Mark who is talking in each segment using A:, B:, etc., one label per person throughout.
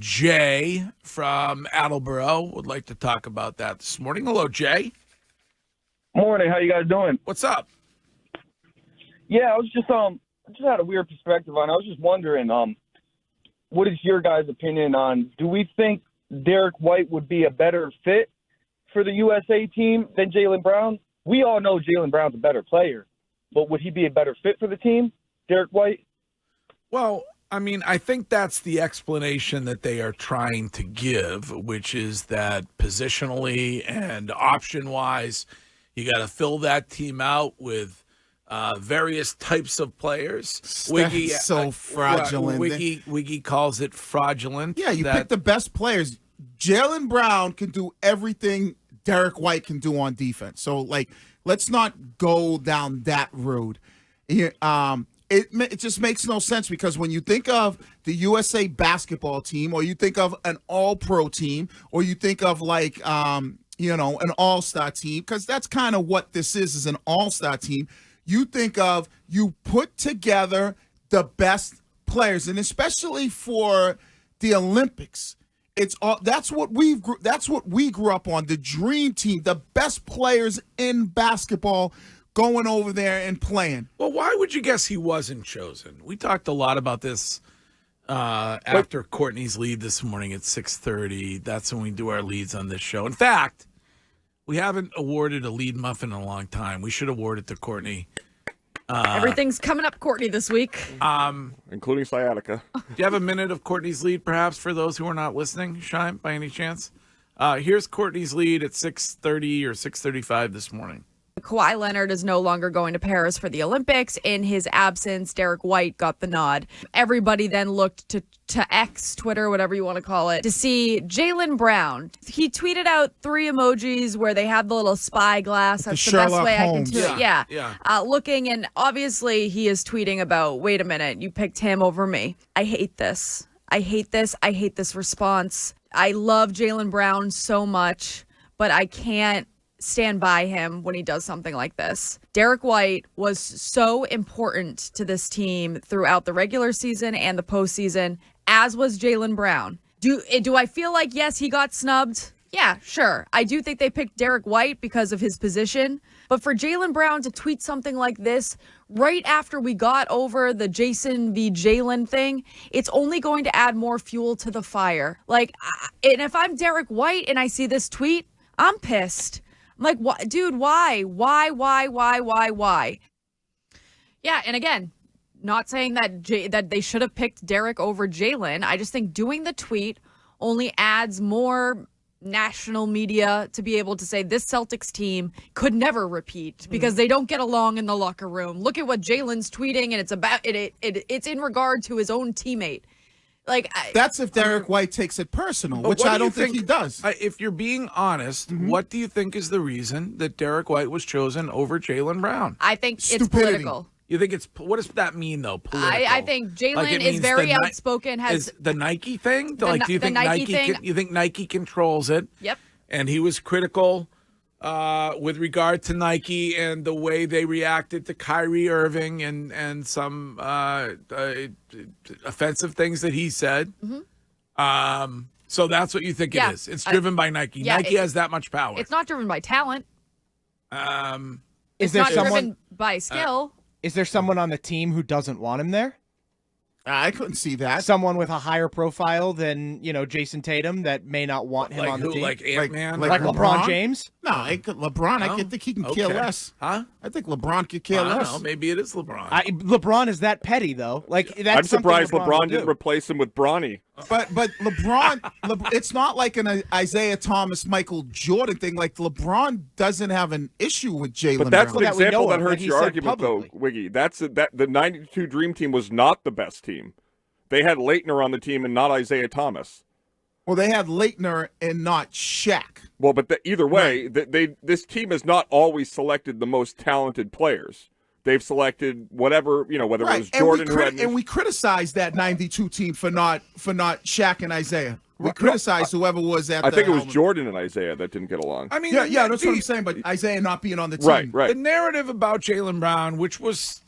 A: Jay from Attleboro would like to talk about that this morning. Hello, Jay.
B: Morning. How you guys doing?
A: What's up?
B: Yeah, I was just I just had a weird perspective on it. I was just wondering, what is your guys' opinion on, do we think Derrick White would be a better fit for the USA team than Jaylen Brown? We all know Jaylen Brown's a better player, but would he be a better fit for the team, Derrick White?
A: Well, I mean, I think that's the explanation that they are trying to give, which is that positionally and option-wise, you got to fill that team out with various types of players.
C: Wiggy, so fraudulent.
A: Wiggy calls it fraudulent.
C: Yeah, you pick the best players. Jaylen Brown can do everything Derrick White can do on defense. So, let's not go down that road. It just makes no sense because when you think of the USA basketball team, or you think of an all-pro team, or you think of an all-star team, because that's kind of what this is an all-star team. You think of, you put together the best players, and especially for the Olympics, that's what we grew up on, the dream team, the best players in basketball going over there and playing.
A: Well, why would you guess he wasn't chosen? We talked a lot about this after Courtney's lead this morning at 6:30. That's when we do our leads on this show. In fact, we haven't awarded a lead muffin in a long time. We should award it to Courtney.
D: Everything's coming up, Courtney, this week.
E: Including sciatica.
A: Do you have a minute of Courtney's lead, perhaps, for those who are not listening, Shime, by any chance? Here's Courtney's lead at 6:30 or 6:35 this morning.
D: Kawhi Leonard is no longer going to Paris for the Olympics. In his absence, Derrick White got the nod. Everybody then looked to X, Twitter, whatever you want to call it, to see Jaylen Brown. He tweeted out 3 emojis where they have the little spyglass. That's the best way
C: Holmes.
D: I can do it. Yeah. Looking, and obviously he is tweeting about, wait a minute, you picked him over me. I hate this. I hate this response. I love Jaylen Brown so much, but I can't stand by him when he does something like this. Derrick White was so important to this team throughout the regular season and the postseason, as was Jaylen Brown. Do I feel like, yes, he got snubbed? Yeah, sure. I do think they picked Derrick White because of his position. But for Jaylen Brown to tweet something like this right after we got over the Jason v. Jaylen thing, it's only going to add more fuel to the fire. And if I'm Derrick White and I see this tweet, I'm pissed. I'm like, what, dude, why? Why? Yeah, and again, not saying that they should have picked Derrick over Jaylen. I just think doing the tweet only adds more national media to be able to say this Celtics team could never repeat because they don't get along in the locker room. Look at what Jaylen's tweeting, and it's about it's in regard to his own teammate.
C: That's if Derrick White takes it personal, which I don't think he does.
A: If you're being honest, what do you think is the reason that Derrick White was chosen over Jaylen Brown?
D: I think
C: Stupidity.
D: It's political.
A: You think what does that mean, though? Political.
D: I think Jaylen is very outspoken.
A: Is the Nike thing? Do you think
D: Nike thing?
A: You think Nike controls it?
D: Yep.
A: And he was critical with regard to Nike and the way they reacted to Kyrie Irving and some offensive things that he said. Mm-hmm. So that's what you think it is. It's driven by Nike. Nike has that much power.
D: It's not driven by talent.
F: Is there
D: not driven by skill.
F: Is there someone on the team who doesn't want him there?
C: I couldn't see that.
F: Someone with a higher profile than, Jason Tatum that may not want him on the team?
A: Like Ant-Man?
F: Like LeBron James?
C: No, LeBron, I think he can care less.
A: Huh?
C: I think LeBron could care less.
A: I don't know. Maybe it is LeBron.
F: LeBron is that petty, though. That's
E: I'm surprised
F: LeBron
E: didn't replace him with Bronny.
C: But LeBron, it's not like an Isaiah Thomas, Michael Jordan thing. Like, LeBron doesn't have an issue with Jaylen Brown.
E: But that's an example that hurts
F: he
E: your
F: said
E: argument,
F: publicly.
E: though, Wiggy. The 92 Dream Team was not the best team. They had Leitner on the team and not Isaiah Thomas.
C: Well, they had Leitner and not Shaq.
E: Well, but either way, this team has not always selected the most talented players. They've selected whatever, whether it was Jordan
C: and we criticized that 92 team for not Shaq and Isaiah. We criticized whoever was at
E: I think it was
C: helmet.
E: Jordan and Isaiah that didn't get along.
A: I mean,
C: yeah, that's what I'm saying, but Isaiah not being on the team.
E: Right.
A: The narrative about Jaylen Brown, which was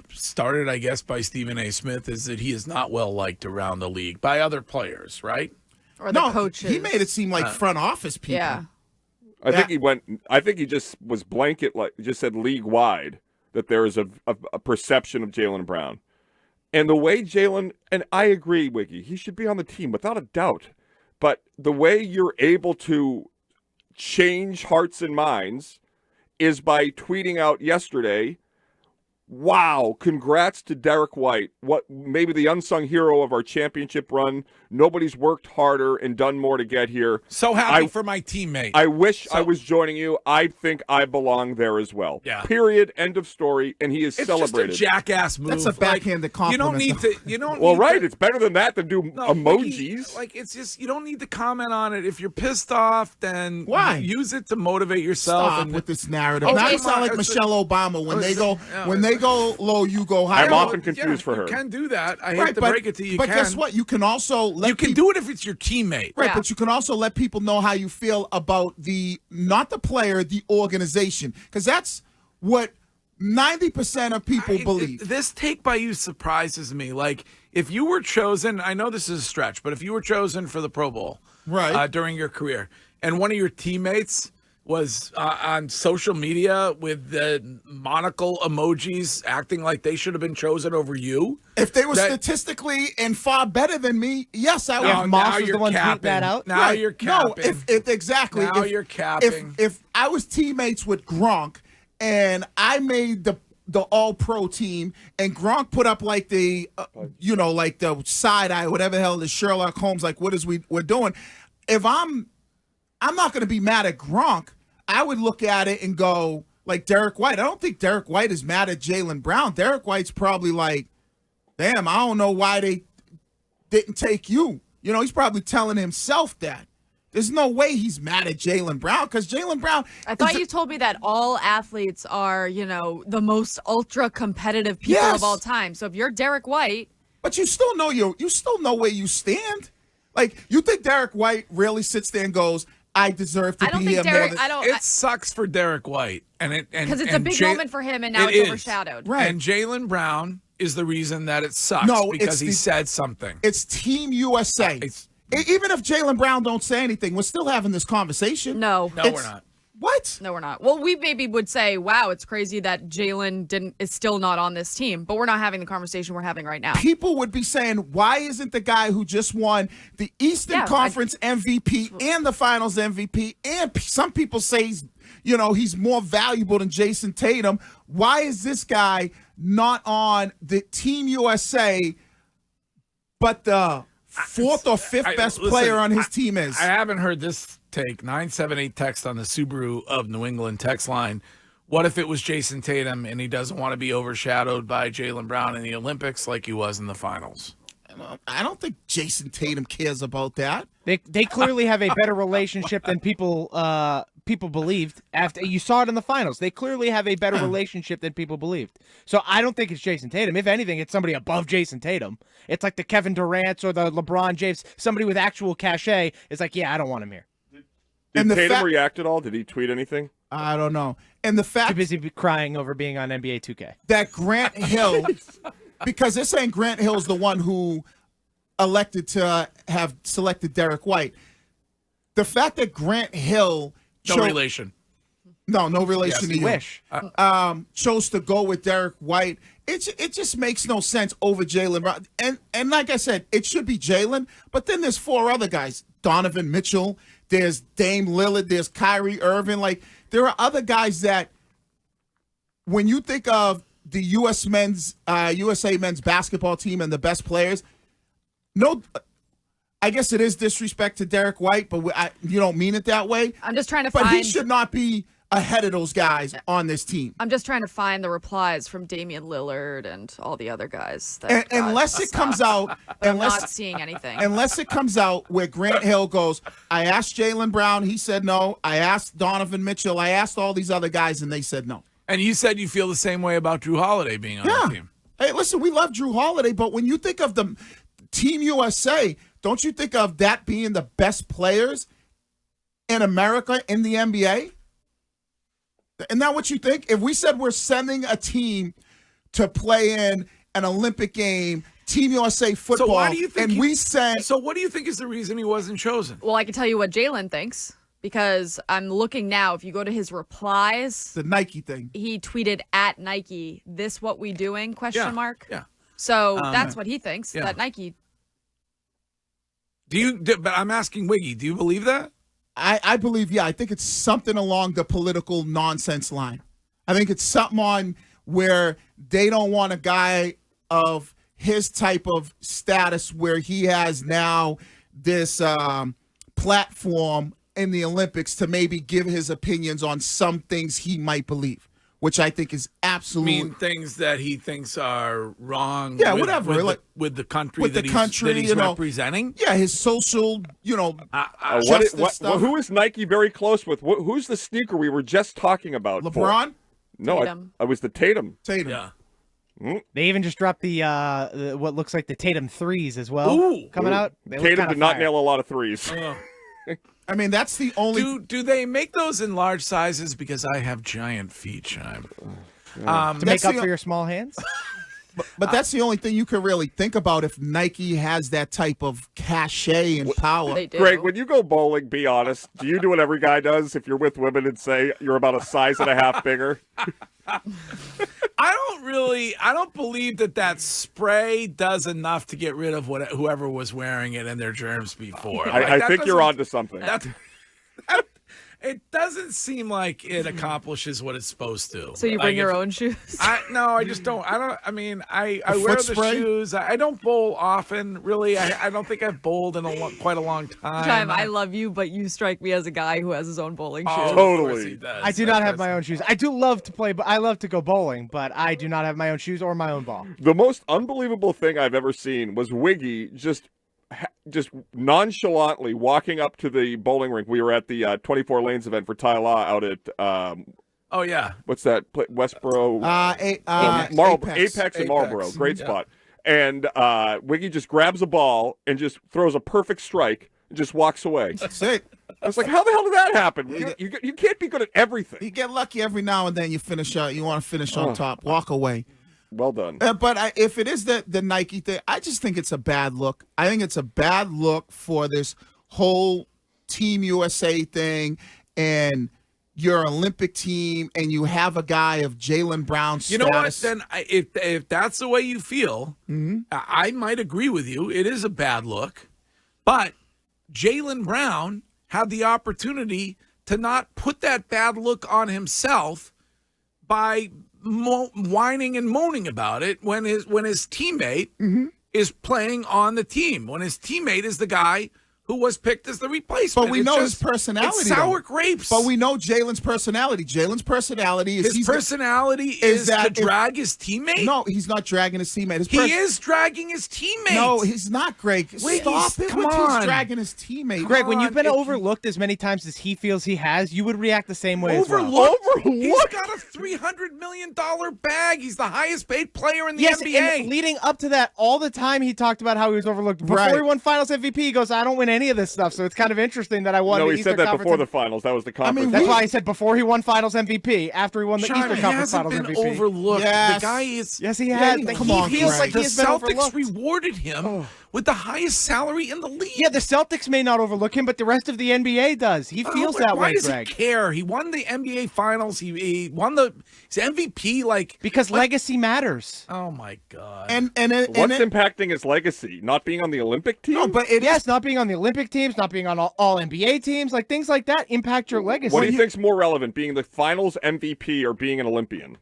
A: started, I guess, by Stephen A. Smith, is that he is not well liked around the league by other players, right?
D: Or the coaches.
C: He made it seem like front office people.
D: Yeah.
E: I think he just was blanket, like just said league wide that there is a perception of Jaylen Brown. And the way Jaylen, and I agree, Wiggy, he should be on the team without a doubt. But the way you're able to change hearts and minds is by tweeting out yesterday, wow, congrats to Derrick White, what maybe the unsung hero of our championship run. Nobody's worked harder and done more to get here.
A: So happy for my teammate.
E: I wish I was joining you. I think I belong there as well.
A: Yeah.
E: Period. End of story. And he is celebrated.
A: It's just a jackass move.
C: That's a backhanded compliment.
A: You don't
E: well,
A: need
E: right.
A: to,
E: It's better than that to do emojis.
A: It's just you don't need to comment on it. If you're pissed off, then
C: why
A: use it to motivate yourself.
C: Stop
A: and
C: with this narrative.
A: Oh,
C: now you
A: come
C: sound
A: on,
C: like Michelle Obama when they go low, you go high.
E: I'm often confused for her.
A: You can do that. I hate to break it to you.
C: But guess what? You can also
A: do it if it's your teammate.
C: Right,
D: Yeah.
C: but you can also let people know how you feel about not the player, the organization, because that's what 90% of people believe.
A: This take by you surprises me. Like, if you were chosen, I know this is a stretch, but if you were chosen for the Pro Bowl during your career, and one of your teammates was on social media with the monocle emojis acting like they should have been chosen over you.
C: If they were statistically and far better than me, yes, I would.
A: Now,
F: Moss was the one tweeting that out?
A: Now you're capping.
C: No, if exactly.
A: Now you're capping.
C: If I was teammates with Gronk and I made the all-pro team, and Gronk put up like the, like the side eye, whatever the hell, the Sherlock Holmes, like what is we're doing. If I'm not going to be mad at Gronk. I would look at it and go, like Derrick White. I don't think Derrick White is mad at Jaylen Brown. Derrick White's probably like, damn, I don't know why they didn't take you. He's probably telling himself that. There's no way he's mad at Jaylen Brown because Jaylen Brown.
D: I thought you told me that all athletes are, the most ultra competitive people of all time. So if you're Derrick White,
C: but you still know where you stand. Like, you think Derrick White really sits there and goes, I deserve to be here more than...
A: It sucks for Derrick White.
D: Because it's a big moment for him, and now it's overshadowed.
C: Right.
A: And Jaylen Brown is the reason that it sucks because he said something.
C: It's Team USA. Even if Jaylen Brown don't say anything, we're still having this conversation.
D: No,
A: we're not.
C: What?
D: No, we're not. Well, we maybe would say, wow, it's crazy that Jaylen is still not on this team, but we're not having the conversation we're having right now.
C: People would be saying, why isn't the guy who just won the Eastern Conference MVP and the Finals MVP, and some people say he's more valuable than Jason Tatum. Why is this guy not on the Team USA, but the fourth or fifth best player on his team is?
A: I haven't heard this take. 978 text on the Subaru of New England text line. What if it was Jason Tatum and he doesn't want to be overshadowed by Jaylen Brown in the Olympics like he was in the finals?
C: I don't think Jason Tatum cares about that.
F: They clearly have a better relationship than people believed. After you saw it in the finals, they clearly have a better relationship than people believed. So I don't think it's Jason Tatum. If anything, it's somebody above Jason Tatum. It's like the Kevin Durant's or the LeBron James. Somebody with actual cachet is like, yeah, I don't want him here.
E: Did Tatum react at all? Did he tweet anything?
C: I don't know. And the fact
F: too busy crying over being on NBA 2K.
C: That Grant Hill, because they're saying Grant Hill's the one who elected to have selected Derrick White. The fact that Grant Hill
A: no relation
C: to you.
F: Wish.
C: Chose to go with Derrick White. It just makes no sense over Jaylen Brown. And like I said, it should be Jaylen, but then there's four other guys. Donovan Mitchell, there's Dame Lillard, there's Kyrie Irving. Like, there are other guys that, when you think of the USA men's basketball team and the best players, I guess it is disrespect to Derrick White, but you don't mean it that way.
D: I'm just trying to
C: find... But he should not be ahead of those guys on this team.
D: I'm just trying to find the replies from Damian Lillard and all the other guys.
C: Unless it comes out...
D: I'm not seeing anything.
C: Unless it comes out where Grant Hill goes, I asked Jaylen Brown, he said no. I asked Donovan Mitchell, I asked all these other guys, and they said no.
A: And you said you feel the same way about Drew Holiday being on the team.
C: Hey, listen, we love Drew Holiday, but when you think of the Team USA, don't you think of that being the best players in America in the NBA? Isn't that what you think? If we said we're sending a team to play in an Olympic game, Team USA football.
A: So why do you think
C: we said.
A: So what do you think is the reason he wasn't chosen?
D: Well, I can tell you what Jaylen thinks because I'm looking now. If you go to his replies,
C: the Nike thing.
D: He tweeted at Nike, "This what we doing?" Question mark.
A: Yeah.
D: So that's what he thinks. That Nike.
A: But I'm asking Wiggy, do you believe that?
C: I believe, I think it's something along the political nonsense line. I think it's something on where they don't want a guy of his type of status where he has now this platform in the Olympics to maybe give his opinions on some things he might believe, which I think is absolutely.
A: I mean, things that he thinks are wrong.
C: Yeah, whatever.
A: With the country
C: with
A: that
C: the
A: he's,
C: country,
A: that he's representing.
C: Yeah, his social,
E: stuff. Who is Nike very close with? Who's the sneaker we were just talking about?
C: LeBron?
E: No, I was the Tatum.
C: Yeah.
F: They even just dropped the what looks like the Tatum threes as well. Coming out.
E: Tatum did not nail a lot of threes.
C: I mean, that's the only.
A: Do they make those in large sizes? Because I have giant feet, Chime.
F: To make up for your small hands?
C: But that's the only thing you can really think about if Nike has that type of cachet and power.
D: They do.
E: Greg, when you go bowling, be honest. Do you do what every guy does if you're with women and say you're about a size and a half bigger?
A: I don't believe that spray does enough to get rid of whoever was wearing it and their germs before.
E: I think you're onto something.
A: It doesn't seem like it accomplishes what it's supposed to.
D: So you bring your own shoes?
A: No, I just don't. I wear the shoes. I don't bowl often, really. I don't think I've bowled in quite a long time.
D: Chime, I love you, but you strike me as a guy who has his own bowling shoes.
E: Totally.
F: I do not have my own shoes. I do love to play, but I love to go bowling, but I do not have my own shoes or my own ball.
E: The most unbelievable thing I've ever seen was Wiggy just nonchalantly walking up to the bowling rink. We were at the 24 Lanes event for Ty Law out at
A: oh yeah,
E: what's that? Westboro, Apex and Marlboro. Great spot. And Wiggy just grabs a ball and just throws a perfect strike and just walks away.
C: That's it.
E: I was like, how the hell did that happen? You can't be good at everything.
C: You get lucky every now and then. You finish out. You want to finish on top. Walk away.
E: Well done.
C: But if it is the Nike thing, I just think it's a bad look. I think it's a bad look for this whole Team USA thing and your Olympic team, and you have a guy of Jaylen Brown's status.
A: You know what? Then if that's the way you feel, I might agree with you. It is a bad look. But Jaylen Brown had the opportunity to not put that bad look on himself by whining and moaning about it when his teammate is playing on the team, when his teammate is the guy who was picked as the replacement.
C: But we know his personality.
A: It's sour grapes.
C: But we know Jaylen's personality. Jaylen's personality is
A: to drag his teammate?
C: No, he's not dragging his teammate.
A: He is dragging his teammate.
C: No, he's not, Greg. Stop it.
A: Come on.
C: He's dragging his teammate.
F: Greg, when you've been overlooked as many times as he feels he has, you would react the same way
A: Overlooked? He's got a $300 million bag. He's the highest paid player in the NBA.
F: And leading up to that, all the time he talked about how he was overlooked. Before he won Finals MVP, he goes, I don't win any of this stuff, so it's kind of interesting that I won the Eastern
E: Conference. No, he said that before the
F: Conference.
E: Finals. That was the conference.
F: That's why I said before he won Finals MVP, after he won the Eastern Conference Finals MVP.
A: He hasn't been overlooked.
C: Yes.
A: The guy is...
F: Yes, he has.
C: He
F: feels like
A: the
F: he's been
A: Celtics
F: overlooked.
A: rewarded him with the highest salary in the league.
F: Yeah, the Celtics may not overlook him, but the rest of the NBA does. He feels that way, Greg.
A: Why does he care? He won the NBA Finals. He won his MVP.
F: Because legacy matters.
A: Oh my God!
E: What's impacting his legacy? Not being on the Olympic team?
C: No, but
F: not being on the Olympic teams, not being on all NBA teams, like things like that impact your legacy.
E: What do you think's more relevant, being the Finals MVP or being an Olympian?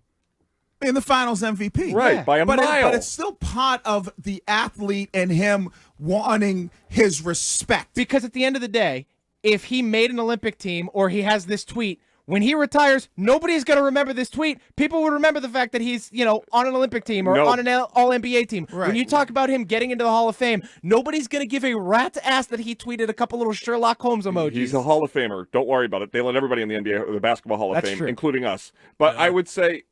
C: In the Finals MVP.
E: Right, by a mile.
C: But it's still part of the athlete and him wanting his respect.
F: Because at the end of the day, if he made an Olympic team or he has this tweet, when he retires, nobody's going to remember this tweet. People will remember the fact that he's, on an Olympic team or on an All-NBA team.
C: Right.
F: When you talk about him getting into the Hall of Fame, nobody's going to give a rat's ass that he tweeted a couple little Sherlock Holmes emojis.
E: He's a Hall of Famer. Don't worry about it. They let everybody in the NBA or the Basketball Hall of Fame,
F: true.
E: including us. But I would say,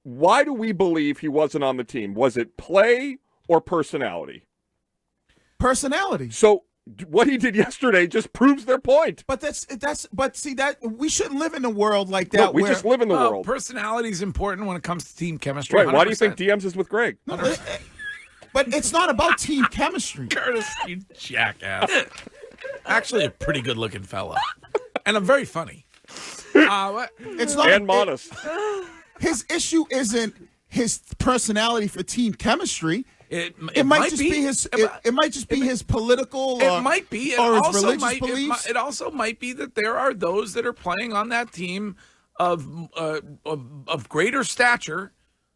E: why do we believe he wasn't on the team? Was it play or personality?
C: Personality.
E: So what he did yesterday just proves their point.
C: But that we shouldn't live in a world like that.
E: No, we just live in the world.
A: Personality is important when it comes to team chemistry.
E: Right.
A: 100%.
E: Why do you think DMs is with Greg?
C: No, But it's not about team chemistry.
A: Curtis, you jackass. Actually, a pretty good-looking fella, and I'm very funny.
C: It's not
E: And modest.
C: His issue isn't his personality for team chemistry.
A: It
C: might just be his. It might just be his political.
A: It might be. It
C: or his
A: also
C: religious
A: might,
C: beliefs.
A: It also might be that there are those that are playing on that team of greater stature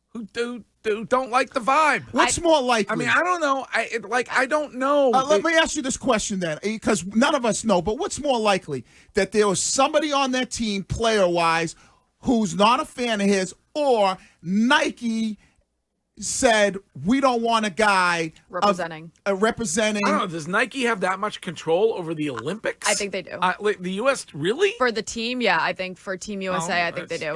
A: who don't like the vibe.
C: What's more likely?
A: I mean, I don't know. I don't know.
C: Let me ask you this question then, because none of us know. But what's more likely, that there was somebody on that team, player-wise, who's not a fan of his, or Nike said we don't want a guy representing.
A: I don't know. Does Nike have that much control over the Olympics?
D: I think they do.
A: The U.S. really
D: For the team, yeah. I think for Team USA, I think they do.
A: Yeah.